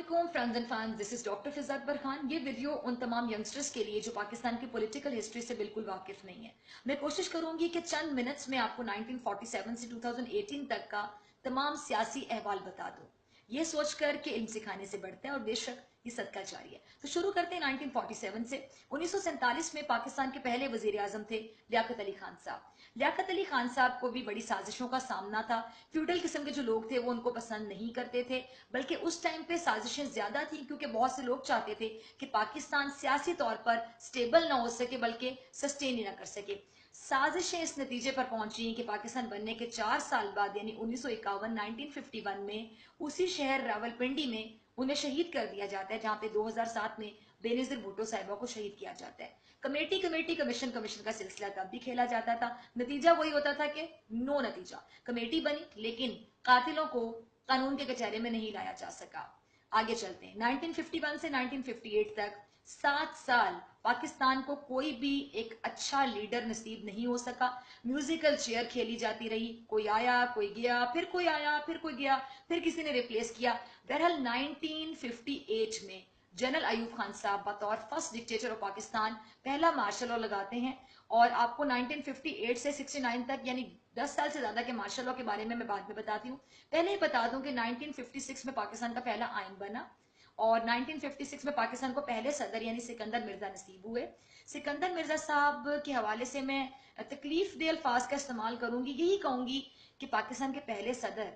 अस्सलामुअलैकुम friends and fans, this is doctor Fiza Akbar Khan. ये video उन तमाम यंगस्टर्स के लिए जो पाकिस्तान की पॉलिटिकल हिस्ट्री से बिल्कुल वाकिफ नहीं है। मैं कोशिश करूंगी कि चंद मिनट्स में आपको 1947 से 2018 तक का तमाम सियासी अहवाल बता दूं। ये सोचकर कि इल्म सिखाने से बढ़ता है और बेशक ये सदका जारी है। तो शुरू करते हैं 1947 से। 1947 में पाकिस्तान के पहले वजीर आजम थे लियाकत अली खान साहब। लियाकत अली खान साहब को भी बड़ी साजिशों का सामना था। फ्यूडल किस्म के जो लोग थे वो उनको पसंद नहीं करते थे, बल्कि उस टाइम पे साजिशें ज्यादा थी क्योंकि बहुत से लोग चाहते थे कि पाकिस्तान सियासी तौर पर स्टेबल ना हो सके बल्कि सस्टेन ही ना कर सके। साजिशें इस नतीजे पर पहुंची कि पाकिस्तान बनने के 4 साल बाद यानी 1951 1951 में उसी शहर रावलपिंडी में उन्हें शहीद कर दिया जाता है, जहां पे 2007 में बेनजीर भुट्टो साहिबा को शहीद किया जाता है। कमेटी कमेटी कमीशन कमीशन का सिलसिला तब भी खेला जाता था। नतीजा वही होता था कि नो नतीजा। कमेटी बनी लेकिन कातिलों को कानून के कचहरे में नहीं लाया जा सका। आगे चलते हैं 1951 से 1958 तक 7 साल पाकिस्तान को कोई भी एक अच्छा लीडर नसीब नहीं हो सका। म्यूजिकल चेयर खेली जाती रही, कोई आया कोई गया, फिर कोई आया फिर कोई गया, फिर किसी ने रिप्लेस किया। बहरहाल 1958 में जनरल अयूब खान साहब बतौर फर्स्ट डिक्टेटर ऑफ पाकिस्तान पहला मार्शल लॉ लगाते हैं। और आपको 1958 से 69 तक यानी 10 साल से ज्यादा के मार्शल लॉ के बारे में मैं बाद में बताती हूँ। पहले ही बता दूं कि 1956 में पाकिस्तान का पहला आइन बना और 1956 में पाकिस्तान को पहले सदर यानी सिकंदर मिर्जा नसीब हुए। सिकंदर मिर्जा साहब के हवाले से मैं तकलीफ दे अल्फाज का इस्तेमाल करूंगी, यही कहूंगी कि पाकिस्तान के पहले सदर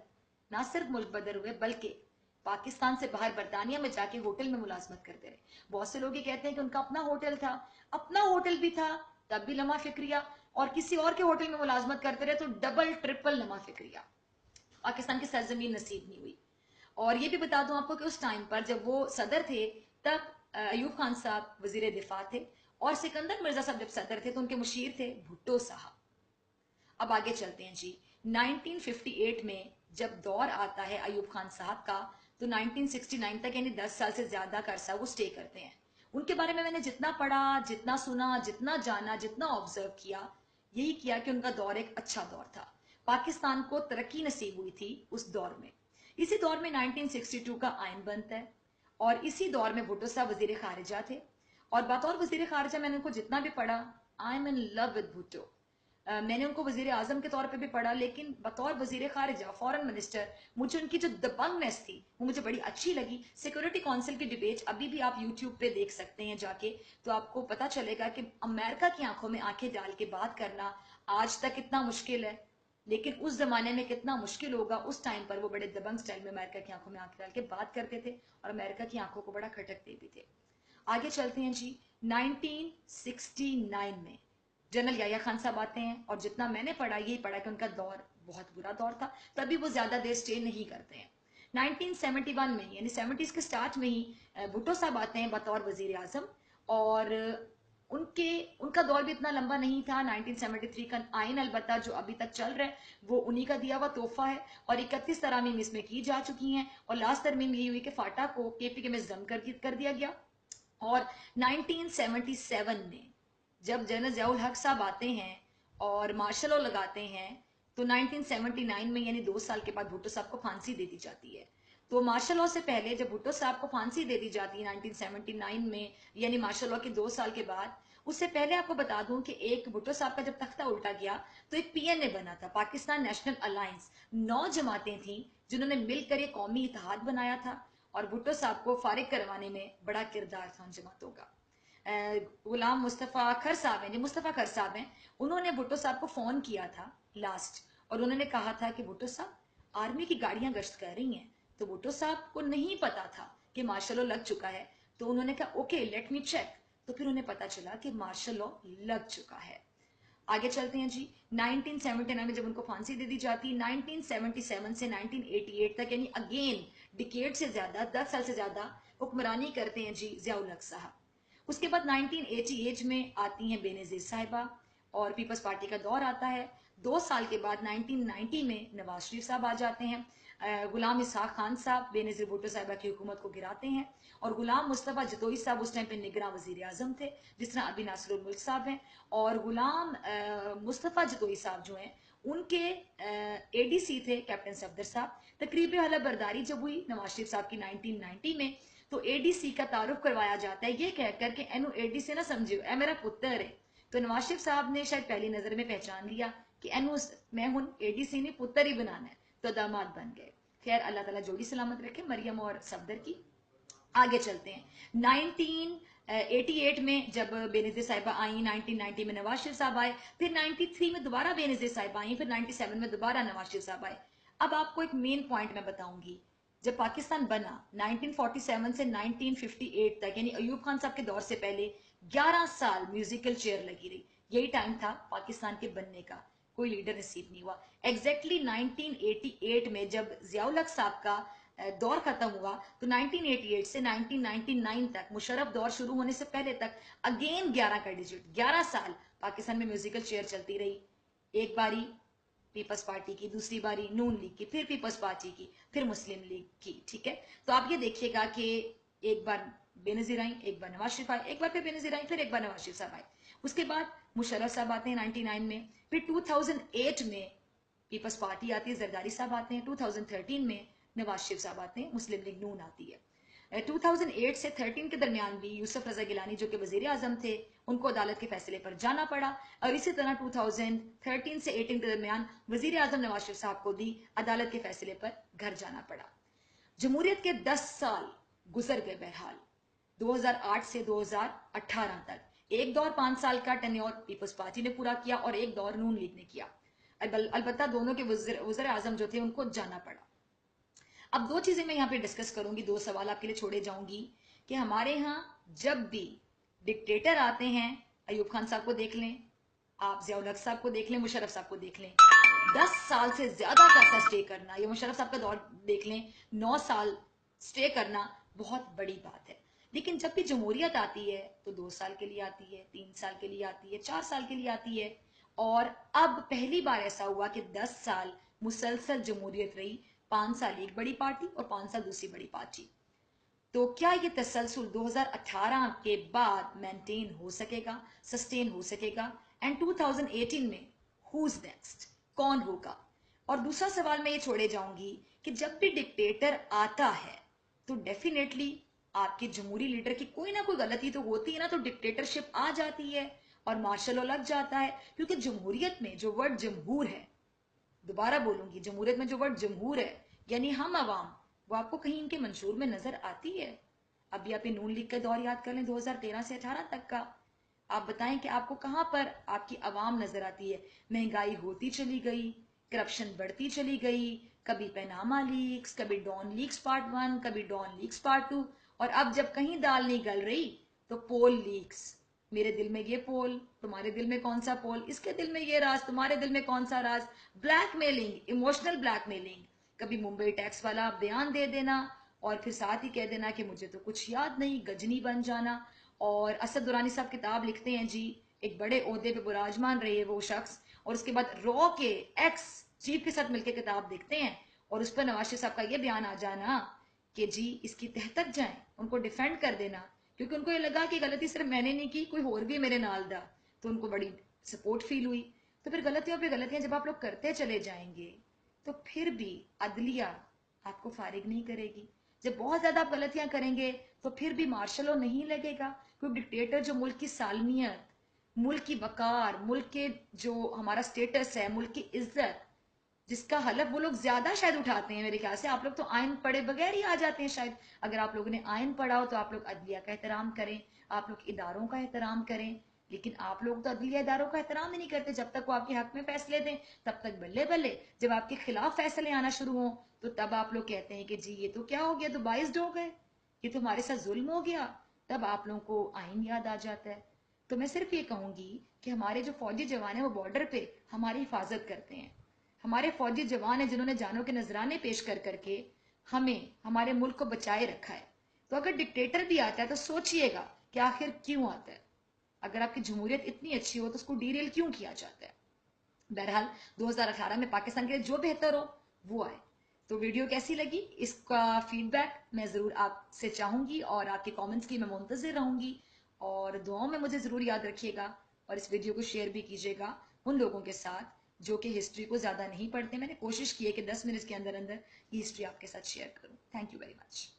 ना सिर्फ मुल्क बदर हुए बल्कि पाकिस्तान से बाहर बरतानिया में जाके होटल में मुलाजमत करते रहे। बहुत से लोग ये कहते हैं कि उनका अपना होटल था, अपना होटल भी था तब भी लम्हा फिक्रिया, और किसी और के होटल में मुलाजमत करते रहे तो डबल ट्रिपल लम्हा फिक्रिया। पाकिस्तान की सरजमीन नसीब नहीं हुई। और ये भी बता दूं आपको कि उस टाइम पर जब वो सदर थे तब अयूब खान साहब वजीर दिफा थे और सिकंदर मिर्जा साहब जब सदर थे तो उनके मुशीर थे भुट्टो साहब। अब आगे चलते हैं जी। 1958 में जब दौर आता है अयूब खान साहब का तो 1969 तक यानी 10 साल से ज्यादा का अरसा वो स्टे करते हैं। उनके बारे में मैंने जितना पढ़ा, जितना सुना, जितना जाना, जितना ऑब्जर्व किया, यही किया कि उनका दौर एक अच्छा दौर था। पाकिस्तान को तरक्की नसीब हुई थी उस दौर में। इसी दौर में 1962 का आइन बनता है और इसी दौर में भुट्टो साहब वजीर खारिजा थे। और बतौर वजीर खारिजा मैंने उनको जितना भी पढ़ा, I am in love with Bhutto. मैंने उनको वजीर आजम के तौर पे भी पढ़ा, लेकिन बतौर वजीर खारिजा फॉरेन मिनिस्टर मुझे उनकी जो दबंगनेस थी वो मुझे बड़ी अच्छी लगी। सिक्योरिटी काउंसिल की डिबेट अभी भी आप यूट्यूब पे देख सकते हैं जाके, तो आपको पता चलेगा कि अमेरिका की आंखों में आंखें डाल के बात करना आज तक इतना मुश्किल है, लेकिन उस जमाने में कितना मुश्किल होगा। उस टाइम पर वो बड़े दबंग स्टाइल में अमेरिका की आंखों में आंखें डाल के बात करते थे और अमेरिका की आंखों को बड़ा खटकते भी थे। आगे चलते हैं जी। 1969 में जनरल याह्या खान साहब आते हैं और जितना मैंने पढ़ा यही पढ़ा कि उनका दौर बहुत बुरा दौर था, तभी वो ज्यादा देर स्टे नहीं करते हैं। 1971 में यानी 70s के स्टार्ट में ही भुट्टो साहब आते हैं बतौर वजीर आजम और उनका दौर भी इतना लंबा नहीं था। 1973 का आइन अलबत्ता जो अभी तक चल रहा है वो उन्हीं का दिया हुआ तोहफा है और 31 तरमीम इसमें की जा चुकी हैं और लास्ट तरमीम यही हुई कि फाटा को केपीके में जम कर दिया गया। और 1977 में जब जनरल ज़ियाउल हक साहब आते हैं और मार्शल लॉ लगाते हैं तो 1979 में यानी 2 साल के बाद भुट्टो साहब को फांसी दे दी जाती है। तो मार्शल लॉ से पहले जब भुट्टो साहब को फांसी दे दी जाती है 1979 में यानी मार्शल लॉ के 2 साल के बाद, उससे पहले आपको बता दूं कि एक भुट्टो साहब का जब तख्ता उल्टा गया तो एक पीएनए बना था, पाकिस्तान नेशनल अलायंस। 9 जमातें थी जिन्होंने मिलकर एक कौमी इत्तेहाद बनाया था और भुट्टो साहब को फारिग करवाने में बड़ा किरदार था उन जमातों का। गुलाम मुस्तफ़ा खर साहब हैं, जो मुस्तफ़ा खर साहब हैं, उन्होंने भुट्टो साहब को फोन किया था लास्ट और उन्होंने कहा था कि भुट्टो साहब आर्मी की गाड़ियां गश्त कर रही हैं। तो भुट्टो साहब को नहीं पता था कि मार्शल लॉ लग चुका है, तो उन्होंने कहा ओके लेट मी चेक। तो फिर उन्हें पता चला कि मार्शल लॉ लग चुका है। आगे चलते हैं जी। 1979 में जब उनको फांसी दे दी जाती है, 1977 से 1988 तक यानी अगेन डिकेड से ज्यादा 10 साल से ज्यादा हुक्मरानी करते हैं जी ज़ियाउल हक साहब। उसके बाद 1988 में आती हैं बेनजीर साहिबा और पीपल्स पार्टी का दौर आता है। 2 साल के बाद 1990 में नवाज शरीफ साहब आ जाते हैं। गुलाम इसहाक खान साहब बेनजीर भुट्टो साहिबा की हुकूमत को गिराते हैं और गुलाम मुस्तफ़ा जतोई साहब उस टाइम पे निगरां वजीर आजम थे, जिस तरह अभी नासिरुल मुल्क साहब हैं। और गुलाम मुस्तफ़ा जतोई साहब जो हैं उनके एडीसी थे कैप्टन सफदर साहब। तकरीब हलफ बर्दारी जब हुई नवाज शरीफ साहब की 1990 में, तो एडीसी का तारुफ करवाया जाता है ये कहकर के एनु एडीसी ना समझियो ए मेरा पुत्र है। तो नवाज शरीफ साहब ने शायद पहली नजर में पहचान लिया कि एनु मैं हूं एडीसी ने पुत्र ही बनाना है, तो दामाद बन गए। खैर अल्लाह ताला जोड़ी सलामत रखे मरियम और सफदर की। आगे चलते हैं 1988 में जब बेनजीर साहिबा आई, 1990 में नवाज शरीफ साहब आए, फिर 93 में दोबारा बेनजीर साहिबा आई, फिर 97 में दोबारा नवाज शरीफ साहब आए। अब आपको एक मेन पॉइंट मैं बताऊंगी, जब पाकिस्तान बना 1947 से 1958 तक, यानी अयूब खान साहब के दौर से पहले 11 साल म्यूजिकल चेयर लगी रही। यही टाइम था पाकिस्तान के बनने का, कोई लीडर नसीब नहीं हुआ। एग्जैक्टली 1988 में जब जियाउल हक साहब का दौर खत्म हुआ, तो 1988 से 1999 तक, मुशर्रफ दौर शुरू होने से पहले तक, अगेन 11 का डिजिट, 11 साल पाकिस्तान में म्यूजिकल चेयर चलती रही। एक बारी पीपल्स पार्टी की, दूसरी बारी नून लीग की, फिर पीपल्स पार्टी की, फिर मुस्लिम लीग की। ठीक है, तो आप ये देखिएगा कि एक बार बेनजीर आई, एक बार नवाज शरीफ आए, एक बार फिर बेनजीर आई, फिर एक बार नवाज शरीफ साहब आए। उसके बाद मुशर्रफ साहब आते हैं 99 में, फिर 2008 में पीपल्स पार्टी आती है, जरदारी साहब आते हैं, 2013 में नवाज शरीफ साहब आते हैं, मुस्लिम लीग नून आती है। 2008 से 13 के दरमियान भी यूसुफ रजा गिलानी जो कि वजीर आजम थे, उनको अदालत के फैसले पर जाना पड़ा, और इसी तरह 2013 से 18 के दरमियान वजीर आजम नवाज शरीफ साहब को भी अदालत के फैसले पर घर जाना पड़ा। जमहूरियत के 10 साल गुजर गए। बहरहाल 2008 से 2018 तक एक दौर 5 साल का टेन्योर पीपल्स पार्टी ने पूरा किया और एक दौर नून लीग ने किया। अलबत्ता दोनों के वजीर आजम जो थे उनको जाना पड़ा। अब दो चीजें मैं यहाँ पे डिस्कस करूंगी, दो सवाल आपके लिए छोड़े जाऊंगी कि हमारे यहाँ जब भी डिक्टेटर आते हैं, अयूब खान साहब को देख लें, आप जियाउल हक साहब को देख लें, मुशर्रफ साहब को देख लें, 10 साल से ज्यादा का अर्सा स्टे करना, या मुशर्रफ साहब का दौर देख लें 9 साल स्टे करना, बहुत बड़ी बात है। लेकिन जब भी जमहूरियत आती है तो 2 साल के लिए आती है, 3 साल के लिए आती है, 4 साल के लिए आती है, और अब पहली बार ऐसा हुआ कि 10 साल मुसलसल जमहूरियत रही, 5 साल एक बड़ी पार्टी और 5 साल दूसरी बड़ी पार्टी। तो क्या ये तसलसल 2018 के बाद मेंटेन हो सकेगा, सस्टेन हो सकेगा, एंड 2018 में हुज नेक्स्ट, कौन होगा? और दूसरा सवाल मैं ये छोड़े जाऊंगी कि जब भी डिक्टेटर आता है तो डेफिनेटली आपके जमहूरी लीडर की कोई ना कोई गलती तो होती है ना, तो डिक्टेटरशिप आ जाती है और मार्शल लॉ लग जाता है। क्योंकि जमहूरियत में जो वर्ड जमहूर है, दोबारा बोलूंगी, जमहूरियत में जो वर्ड जमहूर है यानी हम अवाम, वो आपको कहीं इनके मंशूर में नजर आती है? अभी आप ये नून लीग का दौर याद कर लें 2013 से 18 तक का, आप बताएं कि आपको कहां पर आपकी अवाम नजर आती है? महंगाई होती चली गई, करप्शन बढ़ती चली गई, कभी पैनामा लीक्स, कभी डॉन लीक्स पार्ट 1, कभी डॉन लीक्स पार्ट 2, और अब जब कहीं दाल नहीं गल रही तो पोल लीक्स। मेरे दिल में ये पोल, तुम्हारे दिल में कौन सा पोल, इसके दिल में ये राज, तुम्हारे दिल में कौन सा राज। ब्लैकमेलिंग, इमोशनल ब्लैकमेलिंग, कभी मुंबई टैक्स वाला बयान दे देना और फिर साथ ही कह देना कि मुझे तो कुछ याद नहीं, गजनी बन जाना। और असद दुरानी साहब किताब लिखते हैं जी, एक बड़े ओहदे पे विराजमान रहे वो शख्स, और उसके बाद रॉ के एक्स चीफ के साथ मिलकर किताब लिखते हैं, और उस पर नवाज शरीफ साहब का ये बयान आ जाना कि जी इसकी तह तक जाए, उनको डिफेंड कर देना, क्योंकि उनको ये लगा कि गलती सिर्फ मैंने नहीं की, कोई और भी मेरे नाल दा, तो उनको बड़ी सपोर्ट फील हुई। तो फिर गलतियों पे गलतियां जब आप लोग करते चले जाएंगे तो फिर भी अदलिया आपको फारिग नहीं करेगी। जब बहुत ज्यादा आप गलतियां करेंगे तो फिर भी मार्शल लॉ नहीं लगेगा। क्योंकि डिक्टेटर जो मुल्क की सालमियत, मुल्क की वकार, मुल्क के जो हमारा स्टेटस है, मुल्क की इज्जत, जिसका हलफ वो लोग ज्यादा शायद उठाते हैं। मेरे ख्याल से आप लोग तो आयन पढ़े बगैर ही आ जाते हैं शायद। अगर आप लोगों ने आयन पढ़ा हो तो आप लोग अदलिया का एहतराम करें, आप लोग इदारों का एहतराम करें, लेकिन आप लोग तो अदलिया इदारों का एहतराम ही नहीं करते। जब तक वो आपके हक में फैसले दें तब तक बल्ले बल्ले, जब आपके खिलाफ फैसले आना शुरू हो तो तब आप लोग कहते हैं कि जी ये तो क्या हो गया, तो बाइस्ड हो गए, ये तो हमारे साथ जुल्म हो गया। तब आप लोगों को आइन याद आ जाता है। तो मैं सिर्फ ये कहूंगी कि हमारे जो फौजी जवान है वो बॉर्डर पे हमारी हिफाजत करते हैं। हमारे फौजी जवान है जिन्होंने जानों के नजराने पेश कर करके हमें, हमारे मुल्क को बचाए रखा है। तो अगर डिक्टेटर भी आता है तो सोचिएगा कि आखिर क्यों आता है। अगर आपकी जमहूरियत इतनी अच्छी हो तो उसको डीरेल क्यों किया जाता है? बहरहाल 2018 में पाकिस्तान के लिए जो बेहतर हो वो आए। तो वीडियो कैसी लगी, इसका फीडबैक मैं जरूर आपसे चाहूंगी और आपके कमेंट्स की मैं मुंतजिर रहूंगी। और दुआओं में मुझे जरूर याद रखिएगा और इस वीडियो को शेयर भी कीजिएगा उन लोगों के साथ جو کہ ہسٹری کو زیادہ نہیں پڑھتے. میں نے کوشش کی ہے کہ 10 منٹ کے اندر اندر یہ ہسٹری آپ کے ساتھ شیئر کروں. Thank you very much.